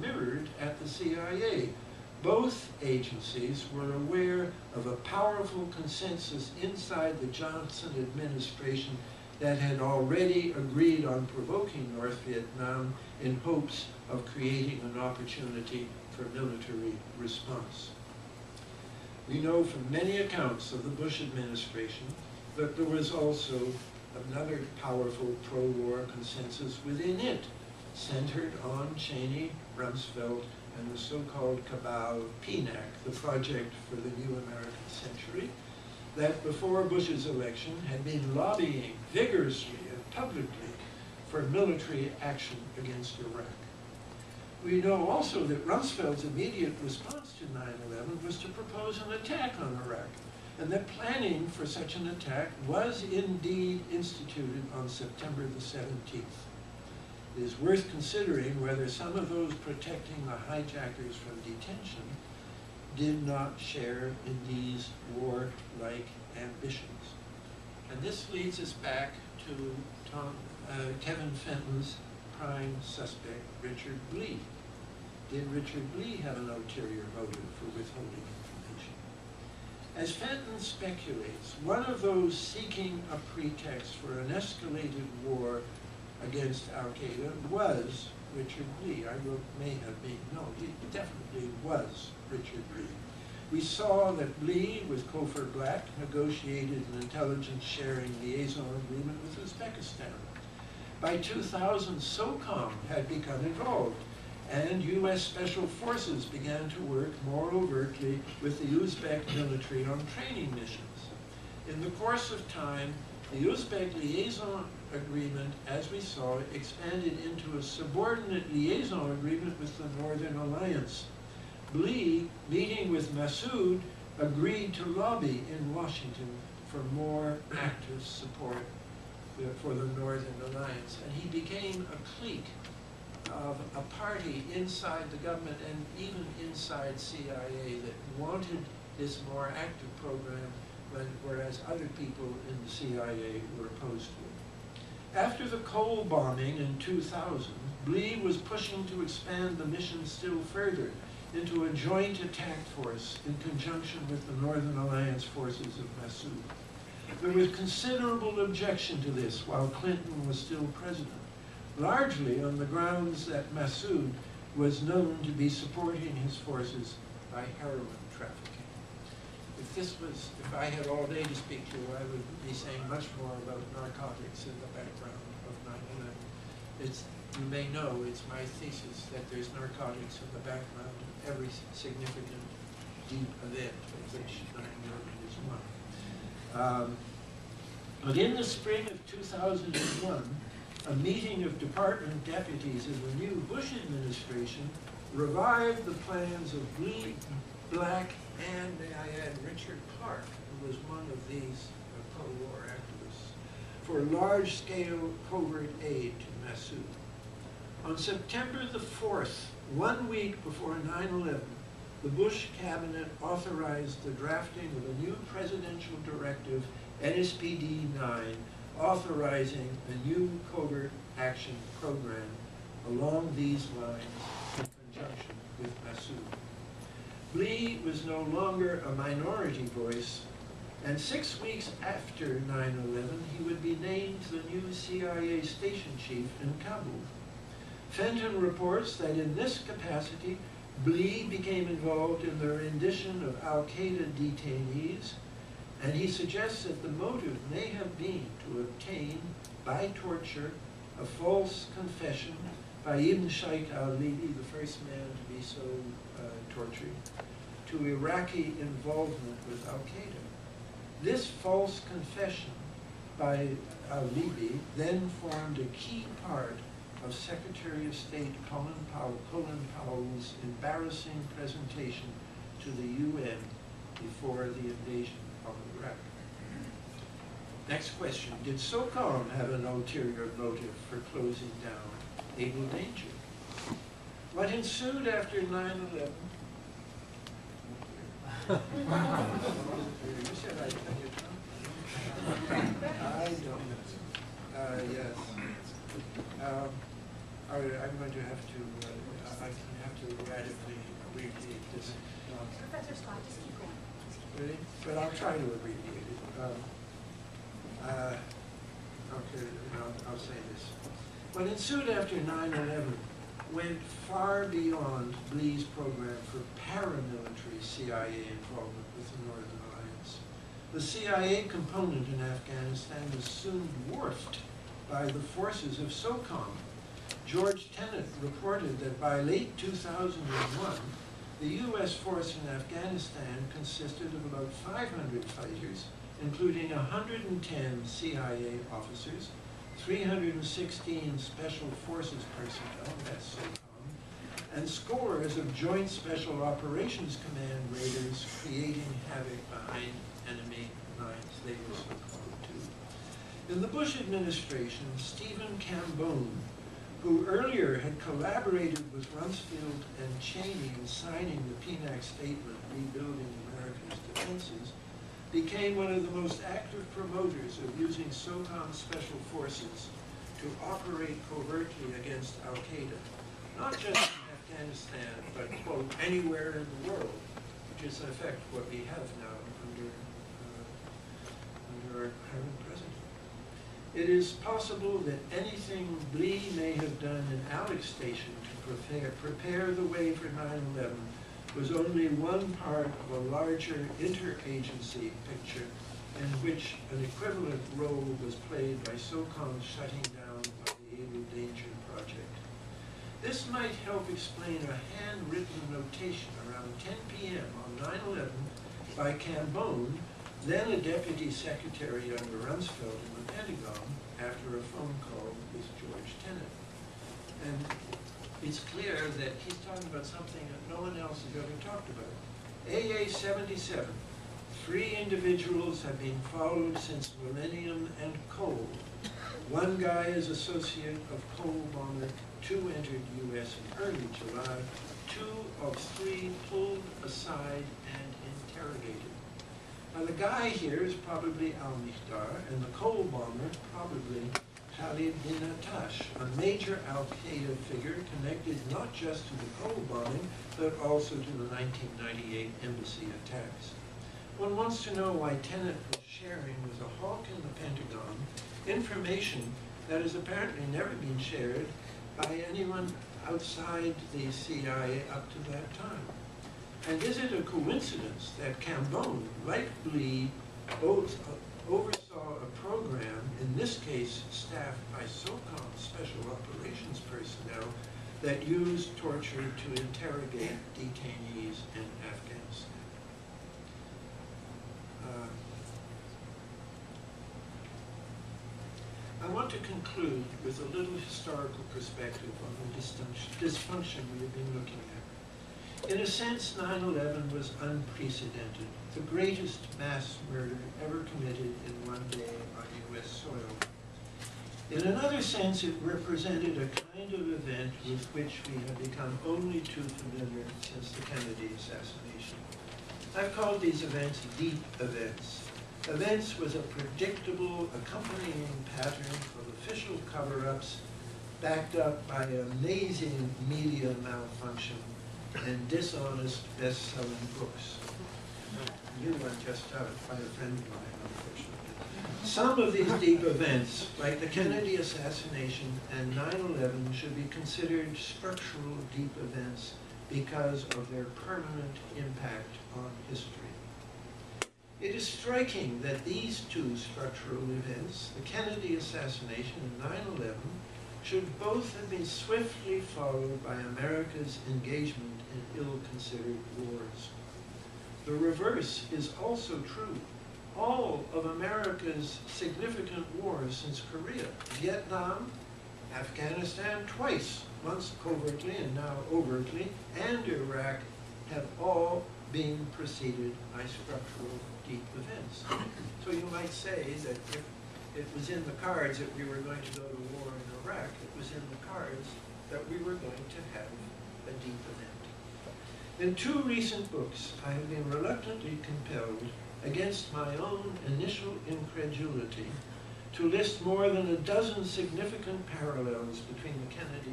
mirrored at the CIA. Both agencies were aware of a powerful consensus inside the Johnson administration that had already agreed on provoking North Vietnam in hopes of creating an opportunity for military response. We know from many accounts of the Bush administration that there was also another powerful pro-war consensus within it, centered on Cheney, Rumsfeld, and the so-called cabal of PNAC, the Project for the New American Century, that before Bush's election had been lobbying vigorously and publicly for military action against Iraq. We know also that Rumsfeld's immediate response to 9/11 was to propose an attack on Iraq, and that planning for such an attack was indeed instituted on September the 17th. It is worth considering whether some of those protecting the hijackers from detention did not share in these war-like ambitions. And this leads us back to Kevin Fenton's prime suspect, Richard Blee. Did Richard Blee have an ulterior motive for withholding information? As Fenton speculates, one of those seeking a pretext for an escalated war against Al-Qaeda was Richard Blee. I wrote may have been. No, it definitely was Richard Blee. We saw that Blee, with Cofer Black, negotiated an intelligence sharing liaison agreement with Uzbekistan. By 2000, SOCOM had become involved, and U.S. Special Forces began to work more overtly with the Uzbek military on training missions. In the course of time, the Uzbek liaison agreement, as we saw, expanded into a subordinate liaison agreement with the Northern Alliance. Blee, meeting with Massoud, agreed to lobby in Washington for more active support for the Northern Alliance. And he became a clique of a party inside the government and even inside CIA that wanted this more active program, whereas other people in the CIA were opposed to it. After the Cole bombing in 2000, Blee was pushing to expand the mission still further into a joint attack force in conjunction with the Northern Alliance forces of Massoud. There was considerable objection to this while Clinton was still president, largely on the grounds that Massoud was known to be supporting his forces by heroin trafficking. If I had all day to speak to you, I would be saying much more about narcotics in the background of 9/11. You may know, it's my thesis that there's narcotics in the background of every significant deep event, of which 9/11 is one. But in the spring of 2001, a meeting of department deputies in the new Bush administration revived the plans of Blee, Black, and, may I add, Richard Clark, who was one of these pro-war activists, for large-scale covert aid to Massoud. On September the 4th, 1 week before 9/11, the Bush cabinet authorized the drafting of a new presidential directive, NSPD-9, authorizing a new covert action program along these lines in conjunction with Massoud. Blee was no longer a minority voice, and 6 weeks after 9/11, he would be named the new CIA station chief in Kabul. Fenton reports that in this capacity, Blee became involved in the rendition of Al-Qaeda detainees, and he suggests that the motive may have been to obtain, by torture, a false confession by Ibn Sheikh al-Libi, the first man to be so tortured, to Iraqi involvement with Al-Qaeda. This false confession by al-Libi then formed a key part of Secretary of State Colin Powell's embarrassing presentation to the UN before the invasion of Iraq. Next question, did SOCOM have an ulterior motive for closing down Able Danger? What ensued after 9/11? You said I don't. Yes. All right, I'm going to have to. I have to dramatically abbreviate this. Professor Scott, just keep going. Really? But I'll try to abbreviate it. Okay, I'll say this. What ensued after 9/11 went far beyond Blee's program for paramilitary CIA involvement with the Northern Alliance. The CIA component in Afghanistan was soon dwarfed by the forces of SOCOM. George Tenet reported that by late 2001, the U.S. force in Afghanistan consisted of about 500 fighters, including 110 CIA officers, 316 Special Forces personnel, that's SOCOM, and scores of Joint Special Operations Command raiders creating havoc behind enemy lines. They were SOCOM too. In the Bush administration, Stephen Cambone, who earlier had collaborated with Rumsfeld and Cheney in signing the PNAC statement rebuilding America's defenses, became one of the most active promoters of using SOCOM special forces to operate covertly against Al-Qaeda, not just in Afghanistan, but, quote, anywhere in the world, which is in effect what we have now under our current president. It is possible that anything Blee may have done in Alex Station to prepare the way for 9/11 was only one part of a larger interagency picture in which an equivalent role was played by SOCOM's shutting down of the Able Danger Project. This might help explain a handwritten notation around 10 p.m. on 9/11 by Cambone, then a deputy secretary under Rumsfeld in the Pentagon, after a phone call with George Tenet. And it's clear that he's talking about something that no one else has ever talked about. AA-77. 3 individuals have been followed since Millennium and Cole. 1 guy is associate of Cole bomber. 2 entered U.S. in early July. 2 of 3 pulled aside and interrogated. Now the guy here is probably Al-Mihdhar, and the Cole bomber probably Khalid bin Attash, a major Al-Qaeda figure connected not just to the Cole bombing, but also to the 1998 embassy attacks. One wants to know why Tenet was sharing with a hawk in the Pentagon information that has apparently never been shared by anyone outside the CIA up to that time. And is it a coincidence that Cambone, like Blee, both oversaw a program, in this case staffed by SOCOM Special Operations personnel, that used torture to interrogate detainees in Afghanistan? I want to conclude with a little historical perspective on the dysfunction we have been looking at. In a sense, 9/11 was unprecedented, the greatest mass murder ever committed in one day on U.S. soil. In another sense, it represented a kind of event with which we have become only too familiar since the Kennedy assassination. I've called these events deep events. Events with a predictable accompanying pattern of official cover-ups backed up by amazing media malfunction and dishonest best-selling books. New one just out by a friend of mine, unfortunately. Some of these deep events, like the Kennedy assassination and 9/11, should be considered structural deep events because of their permanent impact on history. It is striking that these 2 structural events, the Kennedy assassination and 9/11, should both have been swiftly followed by America's engagement in ill-considered wars. The reverse is also true. All of America's significant wars since Korea, Vietnam, Afghanistan twice, once covertly and now overtly, and Iraq, have all been preceded by structural deep events. So you might say that if it was in the cards that we were going to go to war in Iraq, it was in the cards that we were going to have a deep event. In 2 recent books, I have been reluctantly compelled, against my own initial incredulity, to list more than a dozen significant parallels between the Kennedy